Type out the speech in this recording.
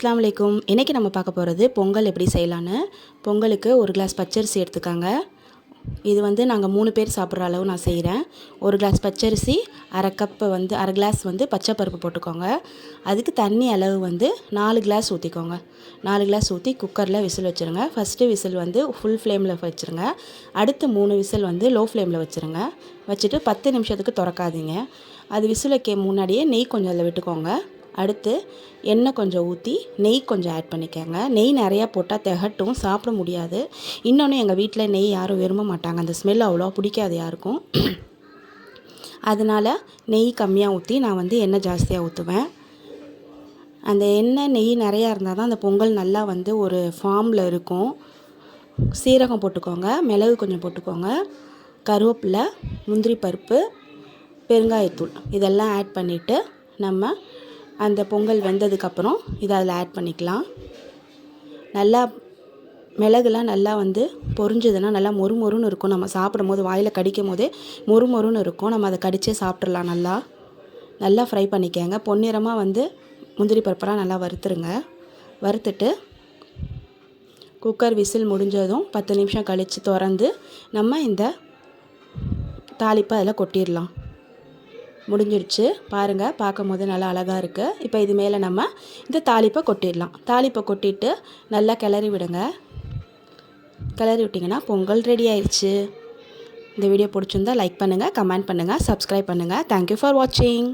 அஸ்ஸலாமு அலைக்கும். இன்றைக்கி நம்ம பார்க்க போகிறது பொங்கல் எப்படி செய்யலான்னு. பொங்கலுக்கு ஒரு கிளாஸ் பச்சரிசி எடுத்துக்காங்க. இது வந்து நாங்கள் 3 பேர் சாப்பிட்ற அளவு நான் செய்கிறேன். ஒரு கிளாஸ் பச்சரிசி, அரை கிளாஸ் வந்து பச்சை பருப்பு போட்டுக்கோங்க. அதுக்கு தண்ணி அளவு வந்து 4 கிளாஸ் ஊற்றிக்கோங்க. 4 கிளாஸ் ஊற்றி குக்கரில் விசில் வச்சுருங்க. ஃபஸ்ட்டு விசில் வந்து ஃபுல் ஃப்ளேமில் வச்சுருங்க. அடுத்து 3 விசில் வந்து லோ ஃப்ளேமில் வச்சுருங்க. வச்சுட்டு 10 நிமிஷத்துக்கு திறக்காதீங்க. அது விசில் வைக்க முன்னாடியே நெய் கொஞ்சம் அதில் விட்டுக்கோங்க. அடுத்து எண்ணெய் கொஞ்சம் ஊற்றி நெய் கொஞ்சம் ஆட் பண்ணிக்கோங்க. நெய் நிறையா போட்டால் திகட்டும், சாப்பிட முடியாது. இன்னொன்று எங்கள் வீட்டில் நெய் யாரும் விரும்ப மாட்டாங்க, அந்த ஸ்மெல் அவ்வளோ பிடிக்காது யாருக்கும். அதனால் நெய் கம்மியாக ஊற்றி நான் வந்து எண்ணெய் ஜாஸ்தியாக ஊற்றுவேன். அந்த எண்ணெய் நெய் நிறையா இருந்தால் தான் அந்த பொங்கல் நல்லா வந்து ஒரு ஃபார்மில் இருக்கும். சீரகம் போட்டுக்கோங்க, மிளகு கொஞ்சம் போட்டுக்கோங்க, கருவேப்பிலை, முந்திரி பருப்பு, பெருங்காயத்தூள் இதெல்லாம் ஆட் பண்ணிவிட்டு நம்ம அந்த பொங்கல் வெந்ததுக்கப்புறம் இதை அதில் ஆட் பண்ணிக்கலாம். நல்லா மிளகுலாம் நல்லா வந்து பொரிஞ்சதுன்னா நல்லா மொறுமொறுன்னு இருக்கும். நம்ம சாப்பிடும் போது வாயில் கடிக்கும் போதே மொறுமொறுன்னு இருக்கும். நம்ம அதை கடிச்சே சாப்பிட்றலாம். நல்லா ஃப்ரை பண்ணிக்கோங்க. பொன்னிறமாக வந்து முந்திரி பருப்பெல்லாம் நல்லா வறுத்துருங்க. வறுத்துட்டு குக்கர் விசில் முடிஞ்சதும் 10 நிமிஷம் கழித்து திறந்து நம்ம இந்த தாளிப்பை அதில் கொட்டிடலாம். முடிஞ்சிடுச்சு பாருங்கள், பார்க்கும் போது நல்லா அழகாக இருக்குது. இப்போ இது மேலே நம்ம இந்த தாளிப்பை கொட்டிடலாம். தாளிப்பை கொட்டிட்டு நல்லா கிளறி விடுங்க. கிளறி விட்டிங்கன்னா பொங்கல் ரெடி ஆயிடுச்சு. இந்த வீடியோ பிடிச்சிருந்தா லைக் பண்ணுங்கள், கமெண்ட் பண்ணுங்கள், சப்ஸ்கிரைப் பண்ணுங்கள். தேங்க்யூ ஃபார் வாட்சிங்.